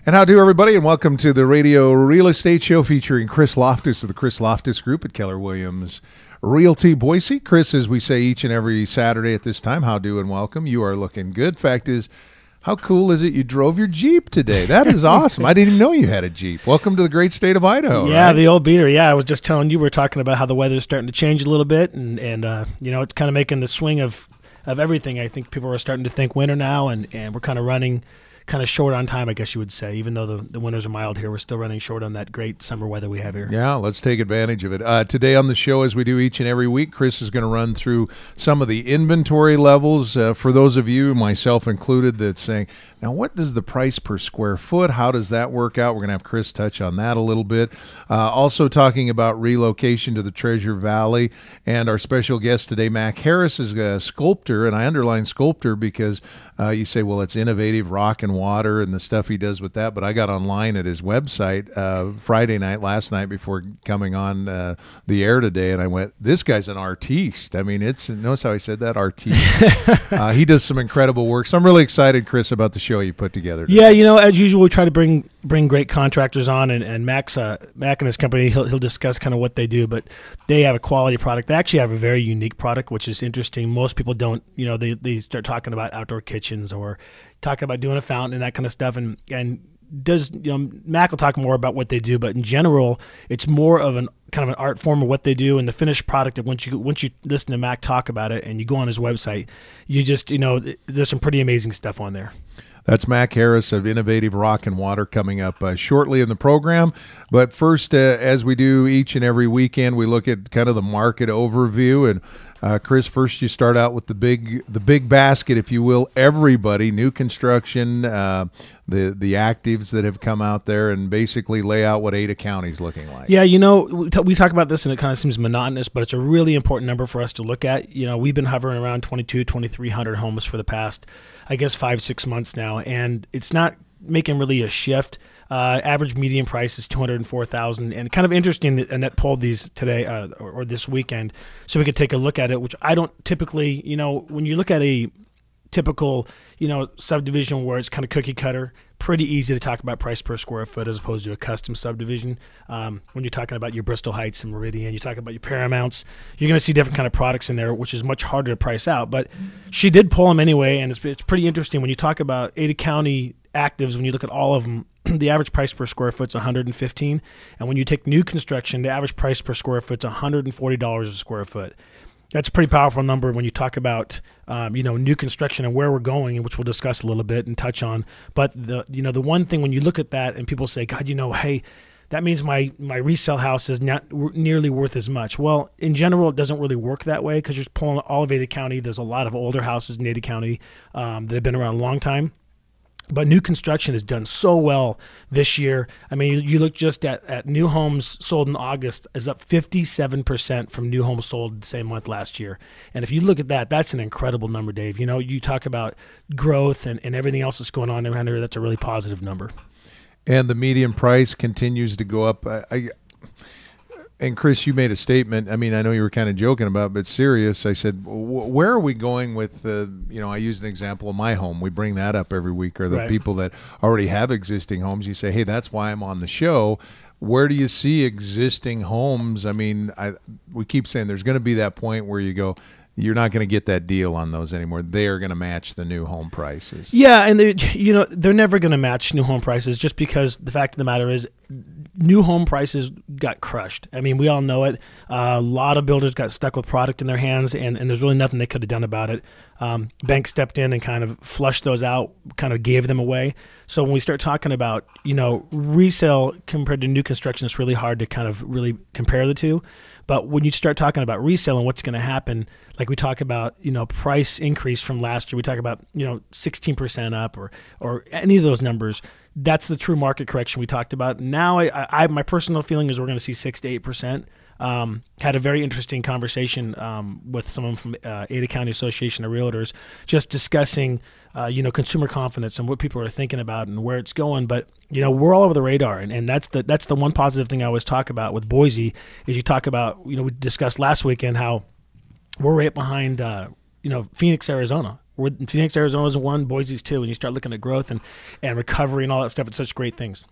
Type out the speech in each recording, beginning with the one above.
And how do, everybody, and welcome to the Radio Real Estate Show featuring Chris Lofthus of the Chris Lofthus Group at Keller Williams Realty Boise. Chris, as we say each and every Saturday at this time, how do and welcome. You are looking good. Fact is, how cool is it you drove your Jeep today? That is awesome. I didn't even know you had a Jeep. Welcome to the great state of Idaho. Yeah, right? The old beater. Yeah, I was just telling you, we're talking about how the weather's starting to change a little bit, and it's kind of making the swing of everything. I think people are starting to think winter now, and we're kind of running kind of short on time, I guess you would say. Even though the winters are mild here, we're still running short on that great summer weather we have here. Yeah, let's take advantage of it. Today on the show, as we do each and every week, Chris is going to run through some of the inventory levels for those of you, myself included, that's saying, now what does the price per square foot, how does that work out? We're going to have Chris touch on that a little bit. Also talking about relocation to the Treasure Valley, and our special guest today, Mac Harris, is a sculptor, and I underline sculptor because you say, well, it's innovative rock and water and the stuff he does with that. But I got online at his website Friday night, last night, before coming on the air today, and I went, this guy's an artiste. I mean, notice how I said that, artiste. He does some incredible work. So I'm really excited, Chris, about the show you put together today. Yeah, as usual, we try to bring great contractors on, and Mac and his company, he'll discuss kind of what they do, but they have a quality product. They actually have a very unique product, which is interesting. Most people don't, they start talking about outdoor kitchens or talk about doing a fountain and that kind of stuff, and does Mac will talk more about what they do, but in general, it's more of an kind of an art form of what they do, and the finished product. Once you listen to Mac talk about it and you go on his website, you just there's some pretty amazing stuff on there. That's Mac Harris of Innovative Rock and Water coming up shortly in the program. But first, as we do each and every weekend, we look at kind of the market overview. And Chris, first you start out with the big basket, if you will. Everybody, new construction, the actives that have come out there, and basically lay out what Ada County is looking like. Yeah, we talk about this and it kind of seems monotonous, but it's a really important number for us to look at. We've been hovering around 2,300 homes for the past, I guess, 5-6 months now, and it's not making really a shift. Average median price is $204,000, and kind of interesting that Annette pulled these today or this weekend, so we could take a look at it. Which I don't typically, when you look at a typical, subdivision where it's kind of cookie cutter, pretty easy to talk about price per square foot as opposed to a custom subdivision. When you're talking about your Bristol Heights and Meridian, you talk about your Paramounts, you're going to see different kind of products in there, which is much harder to price out. But she did pull them anyway, and it's pretty interesting when you talk about Ada County actives. When you look at all of them, the average price per square foot is $115, and when you take new construction, the average price per square foot is $140 a square foot. That's a pretty powerful number when you talk about, new construction and where we're going, which we'll discuss a little bit and touch on. But the one thing when you look at that and people say, God, hey, that means my resale house is not nearly worth as much. Well, in general, it doesn't really work that way because you're pulling all of Ada County. There's a lot of older houses in Ada County that have been around a long time. But new construction has done so well this year. I mean, you look just at new homes sold in August is up 57% from new homes sold the same month last year. And if you look at that, that's an incredible number, Dave. You talk about growth and everything else that's going on around here. That's a really positive number. And the median price continues to go up. And Chris, you made a statement. I mean, I know you were kind of joking about it, but serious. I said, where are we going with I used an example of my home. We bring that up every week, or the right. people that already have existing homes. You say, hey, that's why I'm on the show. Where do you see existing homes? I mean, we keep saying there's going to be that point where you go, you're not going to get that deal on those anymore. They are going to match the new home prices. Yeah, and they're never going to match new home prices, just because the fact of the matter is new home prices got crushed. I mean, we all know it. A lot of builders got stuck with product in their hands, and there's really nothing they could have done about it. Banks stepped in and kind of flushed those out, kind of gave them away. So when we start talking about, resale compared to new construction, it's really hard to kind of really compare the two. But when you start talking about resale and what's going to happen, like we talk about, price increase from last year, we talk about, 16% up or any of those numbers. That's the true market correction we talked about. Now, my personal feeling is we're going to see 6 to 8%. Had a very interesting conversation with someone from Ada County Association of Realtors, just discussing, consumer confidence and what people are thinking about and where it's going. But we're all over the radar, and that's the one positive thing I always talk about with Boise is you talk about, we discussed last weekend how we're right behind, Phoenix, Arizona. Phoenix, Arizona's one, Boise's two. And you start looking at growth and recovery and all that stuff, it's such great things.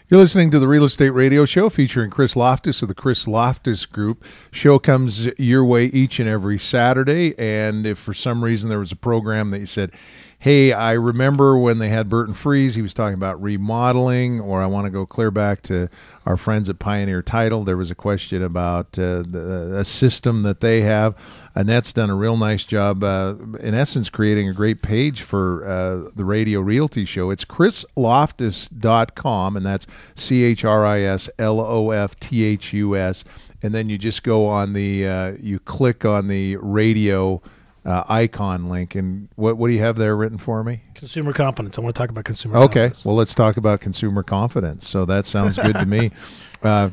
You're listening to the Real Estate Radio Show featuring Chris Lofthus of the Chris Lofthus Group. Show comes your way each and every Saturday, and if for some reason there was a program that you said, hey, I remember when they had Burton Freeze, he was talking about remodeling, or I want to go clear back to our friends at Pioneer Title. There was a question about a system that they have. Annette's done a real nice job, in essence, creating a great page for the Radio Realty Show. It's chrislofthus.com, and that's ChrisLofthus. And then you just go on the, you click on the radio icon link, and what do you have there written for me? Consumer confidence. I want to talk about consumer Okay, confidence. well, let's talk about consumer confidence. So that sounds good to me.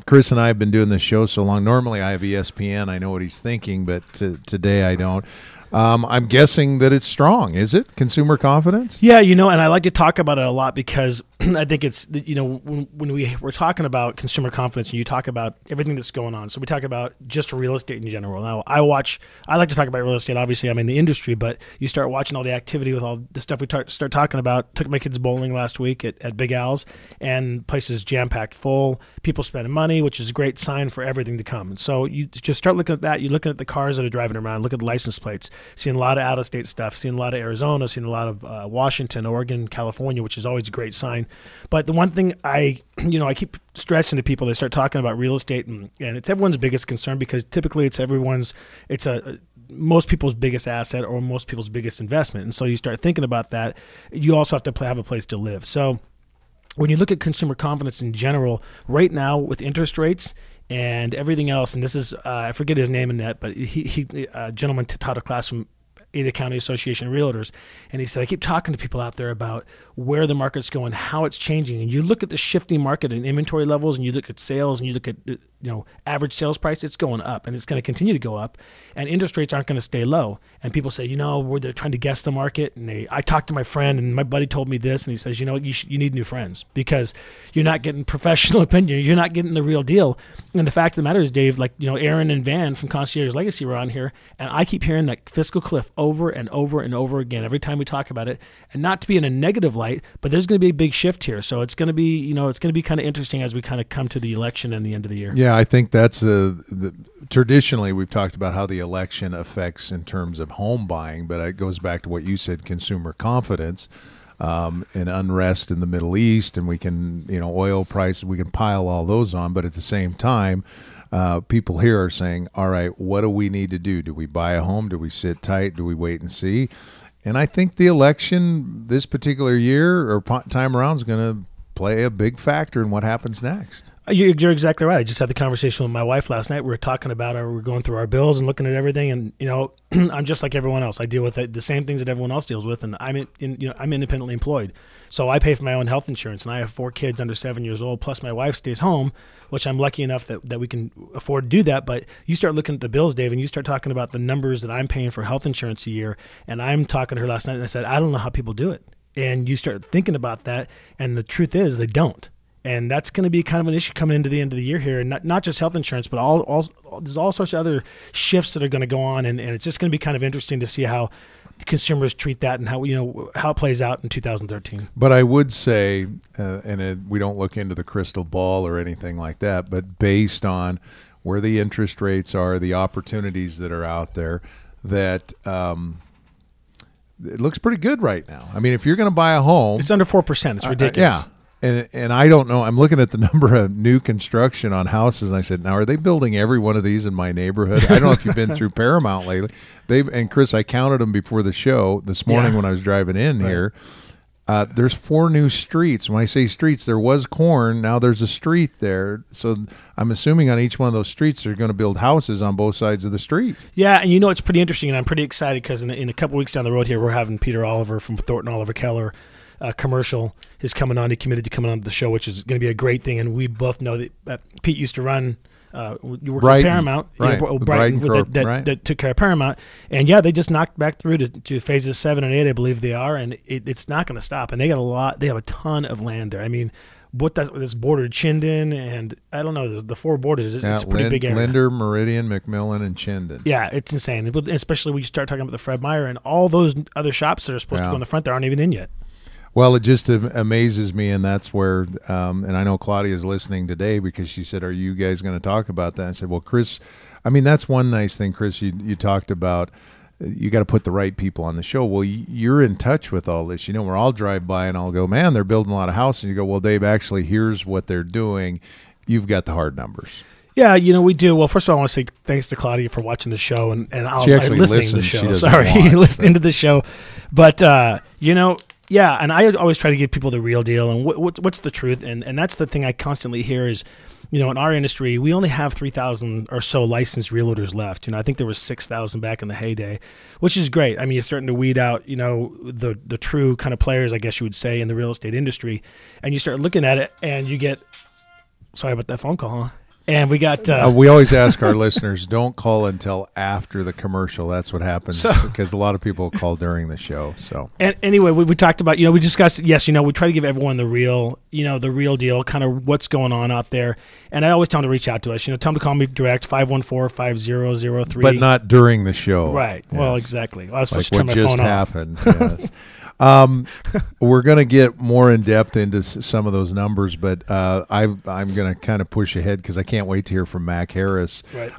Chris and I have been doing this show so long. Normally I have ESPN. I know what he's thinking, but today I don't. I'm guessing that it's strong. Is it consumer confidence? Yeah, and I like to talk about it a lot because I think it's, when we're talking about consumer confidence, and you talk about everything that's going on. So we talk about just real estate in general. Now, I like to talk about real estate. Obviously, I'm in the industry, but you start watching all the activity with all the stuff we start talking about. Took my kids bowling last week at Big Al's, and places jam-packed full. People spending money, which is a great sign for everything to come. And so you just start looking at that. You're looking at the cars that are driving around. Look at the license plates. Seeing a lot of out-of-state stuff, seeing a lot of Arizona, seeing a lot of Washington, Oregon, California, which is always a great sign. But the one thing I keep stressing to people, they start talking about real estate, and it's everyone's biggest concern because typically it's most people's biggest asset or most people's biggest investment. And so you start thinking about that. You also have to have a place to live. So when you look at consumer confidence in general, right now with interest rates and everything else, and this is, I forget his name in that, but he a gentleman taught a class from Ada County Association of Realtors, and he said, I keep talking to people out there about where the market's going, how it's changing, and you look at the shifting market and inventory levels, and you look at sales, and you look at average sales price, it's going up, and it's going to continue to go up, and interest rates aren't going to stay low. And people say, they're trying to guess the market, and I talked to my friend, and my buddy told me this, and he says, you need new friends because you're not getting professional opinion, you're not getting the real deal. And the fact of the matter is, Dave, Aaron and Van from Concierge Legacy were on here, and I keep hearing that fiscal cliff over and over and over again every time we talk about it, and not to be in a negative light, but there's going to be a big shift here. So it's going to be, kind of interesting as we kind of come to the election and the end of the year. Yeah, I think that's traditionally we've talked about how the election affects in terms of home buying, but it goes back to what you said, consumer confidence, and unrest in the Middle East, and we can, oil prices, we can pile all those on, but at the same time, people here are saying, all right, what do we need to do? Do we buy a home? Do we sit tight? Do we wait and see? And I think the election this particular year or time around is going to play a big factor in what happens next. You're exactly right. I just had the conversation with my wife last night. We were talking about we're going through our bills and looking at everything, and I'm just like everyone else. I deal with the same things that everyone else deals with, and I'm independently employed, so I pay for my own health insurance, and I have 4 kids under 7 years old. Plus, my wife stays home, which I'm lucky enough that we can afford to do that. But you start looking at the bills, Dave, and you start talking about the numbers that I'm paying for health insurance a year. And I'm talking to her last night, and I said, I don't know how people do it. And you start thinking about that, and the truth is they don't. And that's going to be kind of an issue coming into the end of the year here, and not just health insurance, but there's all sorts of other shifts that are going to go on, and it's just going to be kind of interesting to see how consumers treat that and how it plays out in 2013. But I would say, we don't look into the crystal ball or anything like that, but based on where the interest rates are, the opportunities that are out there, that it looks pretty good right now. I mean, if you're going to buy a home, it's under 4%. It's ridiculous. Yeah. And I don't know. I'm looking at the number of new construction on houses, and I said, now, are they building every one of these in my neighborhood? I don't know if you've been through Paramount lately. And Chris, I counted them before the show this morning when I was driving in here. There's 4 new streets. When I say streets, there was corn. Now there's a street there. So I'm assuming on each one of those streets, they're going to build houses on both sides of the street. Yeah, and it's pretty interesting, and I'm pretty excited because in a couple weeks down the road here, we're having Peter Oliver from Thornton Oliver Keller commercial is coming on. He committed to coming on the show, which is going to be a great thing. And we both know that Pete used to run you worked at Paramount, Brighton that took care of Paramount, and they just knocked back through to phases 7 and 8, I believe they are, and it's not going to stop. And they got they have a ton of land there. I mean, that's bordered Chinden, and I don't know, the 4 borders. It's a pretty big area. Linder, Meridian, McMillan, and Chinden. Yeah, it's insane, especially when you start talking about the Fred Meyer and all those other shops that are supposed to go in the front that aren't even in yet. Well, it just amazes me, and that's where, and I know Claudia's listening today because she said, are you guys going to talk about that? I said, well, Chris, I mean, that's one nice thing, Chris, you talked about. You got to put the right people on the show. Well, you're in touch with all this. Where I'll drive by and I'll go, man, they're building a lot of houses. And you go, well, Dave, actually, here's what they're doing. You've got the hard numbers. Yeah, we do. Well, first of all, I want to say thanks to Claudia for watching the show and she actually listening to the show. Sorry, listening to the show. But, yeah, and I always try to give people the real deal and what's the truth. And that's the thing I constantly hear is, in our industry, we only have 3,000 or so licensed realtors left. I think there was 6,000 back in the heyday, which is great. I mean, you're starting to weed out, the true kind of players, I guess you would say, in the real estate industry. And you start looking at it and you get, sorry about that phone call, huh? And we got... we always ask our listeners, don't call until after the commercial. That's what happens because a lot of people call during the show. So, and anyway, we talked about, we discussed, yes, we try to give everyone the real deal, kind of what's going on out there. And I always tell them to reach out to us. Tell them to call me direct, 514-5003. But not during the show. Right. Yes. Well, exactly. I was supposed to turn my phone happened. off. Yes. We're going to get more in depth into some of those numbers, but I'm going to kind of push ahead because I can't wait to hear from Mac Harris. Right.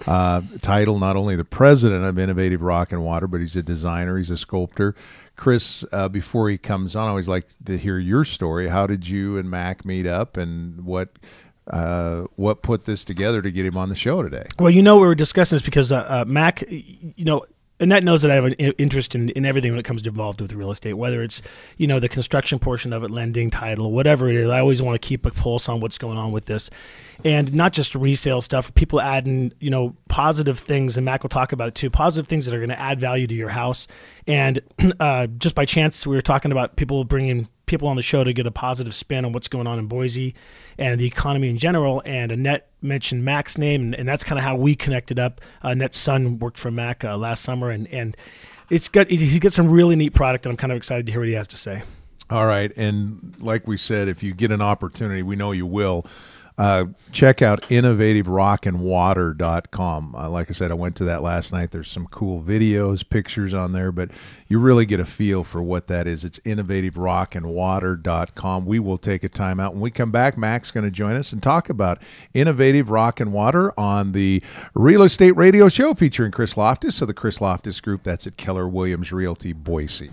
Title not only the president of Innovative Rock and Water, but he's a designer, he's a sculptor. Chris, before he comes on, I always like to hear your story. How did you and Mac meet up, and what put this together to get him on the show today? Well, we were discussing this because Mac, Annette knows that I have an interest in everything when it comes to involved with real estate, whether it's, the construction portion of it, lending, title, whatever it is. I always want to keep a pulse on what's going on with this. And not just resale stuff, people adding, positive things, and Mac will talk about it too, positive things that are going to add value to your house. And just by chance, we were talking about people bringing people on the show to get a positive spin on what's going on in Boise and the economy in general. And Annette mentioned Mac's name, and that's kind of how we connected up. Annette's son worked for Mac last summer, and he got some really neat product, and I'm kind of excited to hear what he has to say. All right, and like we said, if you get an opportunity, we know you will, check out innovativerockandwater.com. Like I said, I went to that last night. There's some cool videos, pictures on there, but you really get a feel for what that is. It's innovativerockandwater.com. We will take a time out. When we come back, Mac's going to join us and talk about Innovative Rock and Water on the Real Estate Radio Show featuring Chris Lofthus of the Chris Lofthus Group. That's at Keller Williams Realty, Boise.